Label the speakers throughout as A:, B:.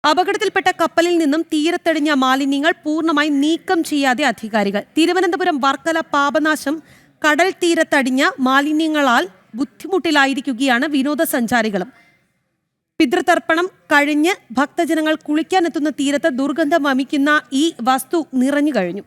A: അപകടത്തിൽപ്പെട്ട കപ്പലിൽ നിന്നും തീരത്തടിഞ്ഞ മാലിന്യങ്ങൾ പൂർണ്ണമായി നീക്കം ചെയ്യാതെ അധികാരികൾ. തിരുവനന്തപുരം വർക്കല പാപനാശം കടൽ തീരത്തടിഞ്ഞ മാലിന്യങ്ങളാൽ ബുദ്ധിമുട്ടിലായിരിക്കുകയാണ് വിനോദസഞ്ചാരികളും. പിതൃതർപ്പണം കഴിഞ്ഞ് ഭക്തജനങ്ങൾ കുളിക്കാനെത്തുന്ന തീരത്ത് ദുർഗന്ധം വമിക്കുന്ന ഈ വസ്തു നിറഞ്ഞു കഴിഞ്ഞു.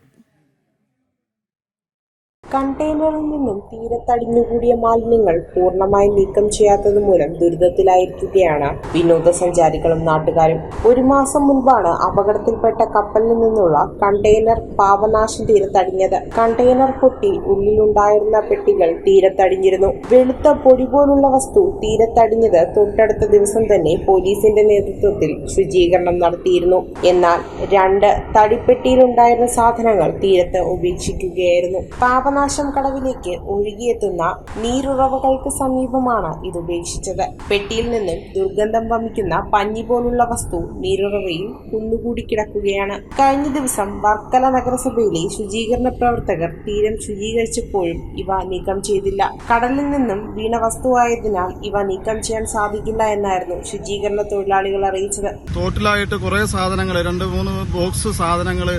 B: കണ്ടെയ്നറിൽ നിന്നും തീരത്തടിഞ്ഞുകൂടിയ മാലിന്യങ്ങൾ പൂർണ്ണമായി നീക്കം ചെയ്യാത്തത് മൂലം ദുരിതത്തിലായിരിക്കുകയാണ് വിനോദസഞ്ചാരികളും നാട്ടുകാരും. ഒരു മാസം മുൻപാണ് അപകടത്തിൽപ്പെട്ട കപ്പലിൽ നിന്നുള്ള കണ്ടെയ്നർ പാപനാശം തീരത്തടിഞ്ഞത്. കണ്ടെയ്നർ പൊട്ടി ഉള്ളിലുണ്ടായിരുന്ന പെട്ടികൾ തീരത്തടിഞ്ഞിരുന്നു. വെളുത്ത പൊടി പോലുള്ള വസ്തു തീരത്തടിഞ്ഞത് തൊട്ടടുത്ത ദിവസം തന്നെ പോലീസിന്റെ നേതൃത്വത്തിൽ ശുചീകരണം നടത്തിയിരുന്നു. എന്നാൽ 2 തടിപ്പെട്ടിയിലുണ്ടായിരുന്ന സാധനങ്ങൾ തീരത്ത് ഉപേക്ഷിക്കുകയായിരുന്നു. പാപനാശം കടവിലേക്ക് ഒഴുകിയെത്തുന്ന നീരുറവകൾക്ക് സമീപമാണ് ഇത് ഉപേക്ഷിച്ചത്. പെട്ടിയിൽ നിന്നും ദുർഗന്ധം വമിക്കുന്ന പഞ്ഞി പോലുള്ള വസ്തു നീരുറവയിൽ കുന്നുകൂടി കിടക്കുകയാണ്. കഴിഞ്ഞ ദിവസം വർക്കല നഗരസഭയിലെ ശുചീകരണ പ്രവർത്തകർ തീരം ശുചീകരിച്ചപ്പോഴും ഇവ നീക്കം ചെയ്തില്ല. കടലിൽ നിന്നും വീണ വസ്തുവായതിനാൽ ഇവ നീക്കം ചെയ്യാൻ സാധിക്കില്ല എന്നായിരുന്നു ശുചീകരണ തൊഴിലാളികൾ അറിയിച്ചത്.
C: തോട്ടിലായിട്ട് കുറെ സാധനങ്ങൾ 2-3 ബോക്സ് സാധനങ്ങൾ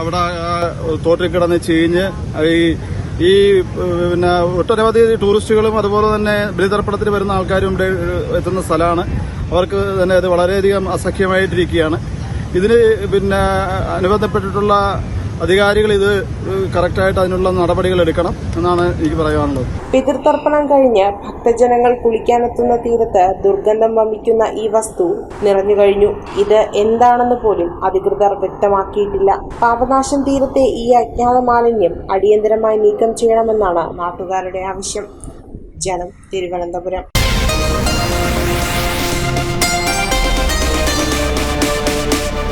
C: അവിടെ തോട്ടിൽ കിടന്ന് ചീഞ്ഞ് ഈ പിന്നെ ഒട്ടനവധി ടൂറിസ്റ്റുകളും അതുപോലെ തന്നെ ബലിതർപ്പണത്തിന് വരുന്ന ആൾക്കാരും ഇവിടെ എത്തുന്ന സ്ഥലമാണ്. അവർക്ക് തന്നെ അത് വളരെയധികം അസഖ്യമായിട്ടിരിക്കുകയാണ്. ഇതിന് പിന്നെ അനുബന്ധപ്പെട്ടിട്ടുള്ള അധികാരികൾ ഇത് കറക്റ്റായിട്ട് അതിനുള്ള നടപടികൾ എടുക്കണം എന്നാണ് എനിക്ക് പറയാനുള്ളത്.
B: പിതൃതർപ്പണം കഴിഞ്ഞ് ഭക്തജനങ്ങൾ കുളിക്കാനെത്തുന്ന തീരത്ത് ദുർഗന്ധം വമിക്കുന്ന ഈ വസ്തു നിറഞ്ഞു കഴിഞ്ഞു. ഇത് എന്താണെന്ന് പോലും അധികൃതർ വ്യക്തമാക്കിയിട്ടില്ല. പാപനാശം തീരത്തെ ഈ അജ്ഞാത മാലിന്യം അടിയന്തരമായി നീക്കം ചെയ്യണമെന്നാണ് നാട്ടുകാരുടെ ആവശ്യം. ജനം, തിരുവനന്തപുരം.